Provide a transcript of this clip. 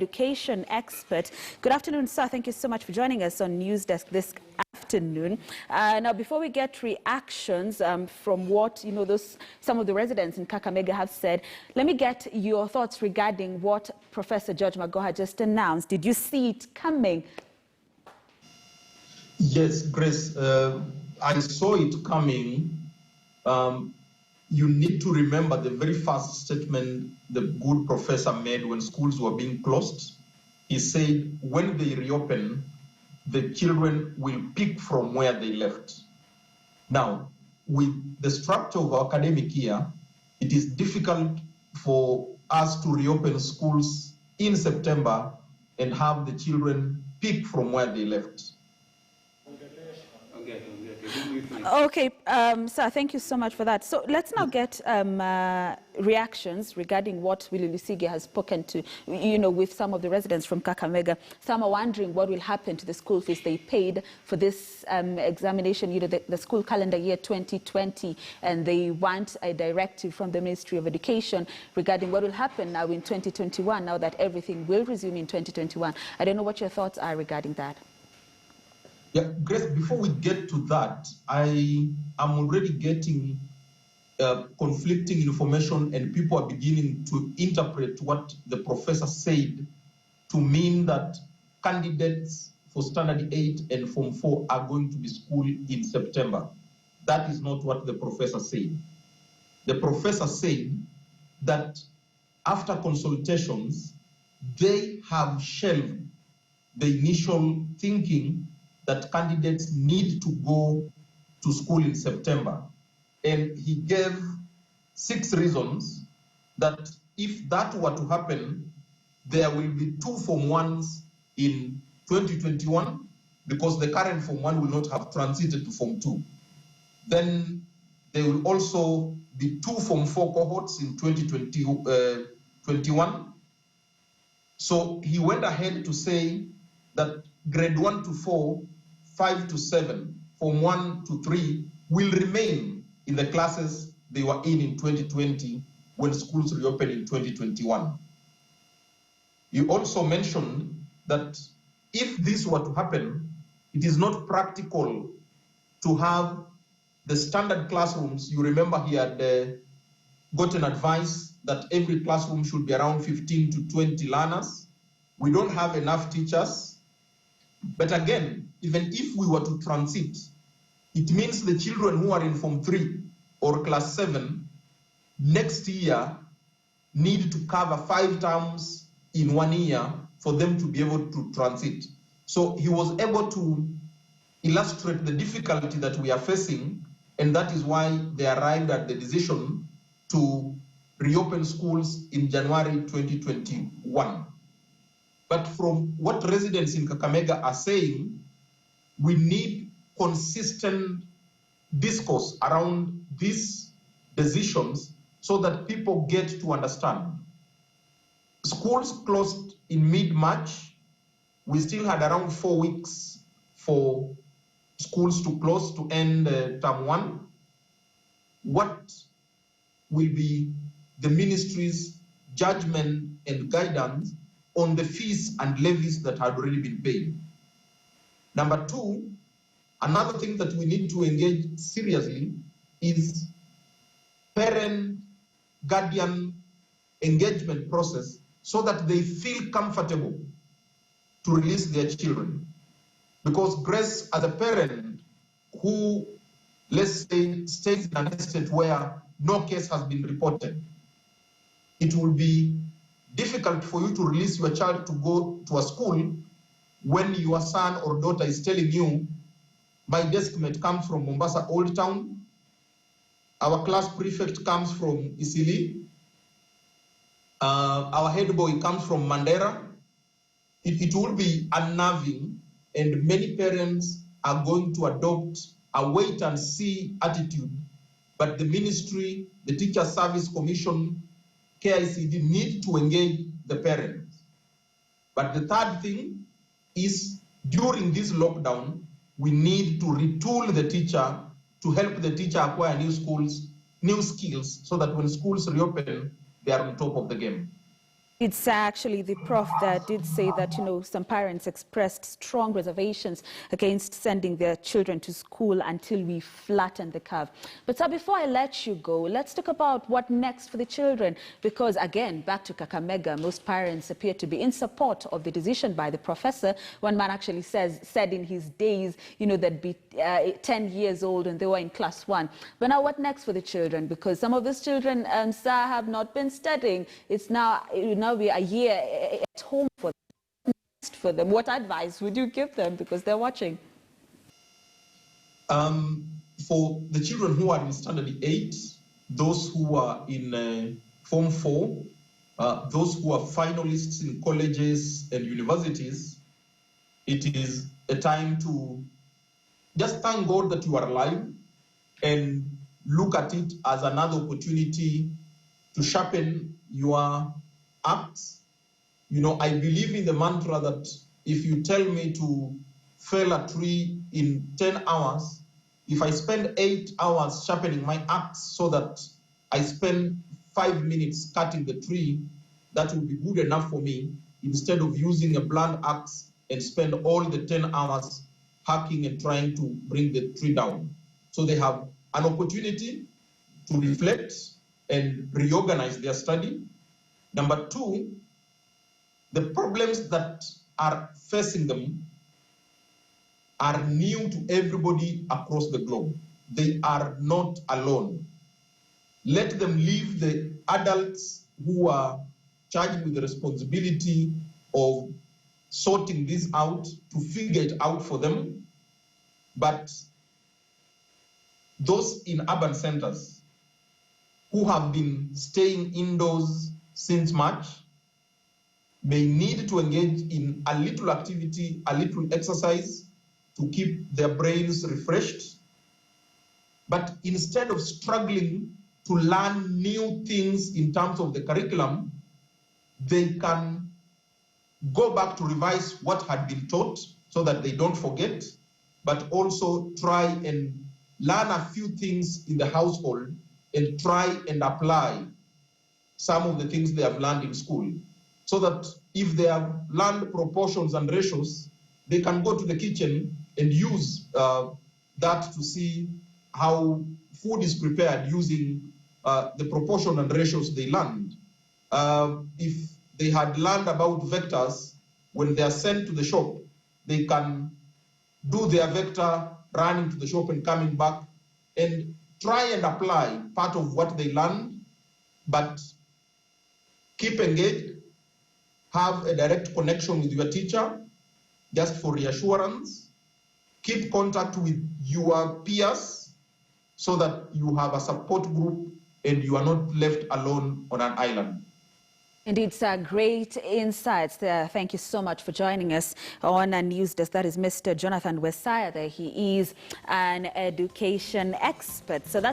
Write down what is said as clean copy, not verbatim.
education expert. Good afternoon, sir. Thank you so much for joining us on News Desk this afternoon. Now, before we get reactions from what some of the residents in Kakamega have said, let me get your thoughts regarding what Professor George Magoha just announced. Did you see it coming? Yes, Grace, I saw it coming. You need to remember the very first statement the good professor made when schools were being closed. He said, when they reopen, the children will pick from where they left. Now, with the structure of our academic year, it is difficult for us to reopen schools in September and have the children pick from where they left. Okay, sir, thank you so much for that. So let's now get reactions regarding what Willie Lusige has spoken to, with some of the residents from Kakamega. Some are wondering what will happen to the school fees they paid for this examination, the school calendar year 2020, and they want a directive from the Ministry of Education regarding what will happen now in 2021, now that everything will resume in 2021. I don't know what your thoughts are regarding that. Yeah, Grace, before we get to that, I am already getting conflicting information, and people are beginning to interpret what the professor said to mean that candidates for Standard 8 and Form 4 are going to be schooled in September. That is not what the professor said. The professor said that after consultations, they have shelved the initial thinking that candidates need to go to school in September. And he gave 6 reasons that if that were to happen, there will be 2 Form 1s in 2021 because the current Form 1 will not have transited to Form 2. Then there will also be 2 Form 4 cohorts in 2021. So he went ahead to say that grade 1 to 4, 5 to 7, Form 1 to 3 will remain in the classes they were in 2020 when schools reopen in 2021. You also mentioned that if this were to happen, it is not practical to have the standard classrooms. You remember he had gotten advice that every classroom should be around 15 to 20 learners. We don't have enough teachers. But again, even if we were to transit, it means the children who are in Form 3 or Class 7 next year need to cover 5 terms in 1 year for them to be able to transit. So he was able to illustrate the difficulty that we are facing, and that is why they arrived at the decision to reopen schools in January 2021. But from what residents in Kakamega are saying, we need consistent discourse around these decisions so that people get to understand. Schools closed in mid-March. We still had around 4 weeks for schools to close to end term 1. What will be the ministry's judgment and guidance on the fees and levies that had already been paid? Number 2, another thing that we need to engage seriously is parent-guardian engagement process so that they feel comfortable to release their children. Because Grace, as a parent who, let's say, stays in an estate where no case has been reported, it will be difficult for you to release your child to go to a school when your son or daughter is telling you, my desk mate comes from Mombasa Old Town, our class prefect comes from Isili, our head boy comes from Mandera. It will be unnerving, and many parents are going to adopt a wait and see attitude. But the ministry, the Teacher Service Commission, KICD need to engage the parents. But the third thing is, during this lockdown, we need to retool the teacher to help the teacher acquire new skills, so that when schools reopen, they are on top of the game. It's actually the prof that did say that, some parents expressed strong reservations against sending their children to school until we flatten the curve. But sir, before I let you go, let's talk about what next for the children. Because again, back to Kakamega, most parents appear to be in support of the decision by the professor. One man actually said in his days, they'd be 10 years old and they were in class 1. But now what next for the children? Because some of these children, sir, have not been studying. It's now be a year at home for them. What advice would you give them, because they're watching? For the children who are in standard 8, those who are in form 4, those who are finalists in colleges and universities, it is a time to just thank God that you are alive and look at it as another opportunity to sharpen your acts. I believe in the mantra that if you tell me to fell a tree in 10 hours, if I spend 8 hours sharpening my axe so that I spend 5 minutes cutting the tree, that will be good enough for me, instead of using a blunt axe and spend all the 10 hours hacking and trying to bring the tree down. So they have an opportunity to reflect and reorganize their study. Number 2, the problems that are facing them are new to everybody across the globe. They are not alone. Let them leave the adults who are charged with the responsibility of sorting this out to figure it out for them. But those in urban centers who have been staying indoors since March may need to engage in a little activity, a little exercise to keep their brains refreshed. But instead of struggling to learn new things in terms of the curriculum, they can go back to revise what had been taught so that they don't forget, but also try and learn a few things in the household and try and apply some of the things they have learned in school. So that if they have learned proportions and ratios, they can go to the kitchen and use that to see how food is prepared using the proportion and ratios they learned. If they had learned about vectors, when they are sent to the shop, they can do their vector running to the shop and coming back and try and apply part of what they learned, but keep engaged, have a direct connection with your teacher, just for reassurance. Keep contact with your peers so that you have a support group and you are not left alone on an island. Indeed, sir, great insights there. Thank you so much for joining us on our news desk. That is Mr. Jonathan Wesaya there. He is an education expert. So that's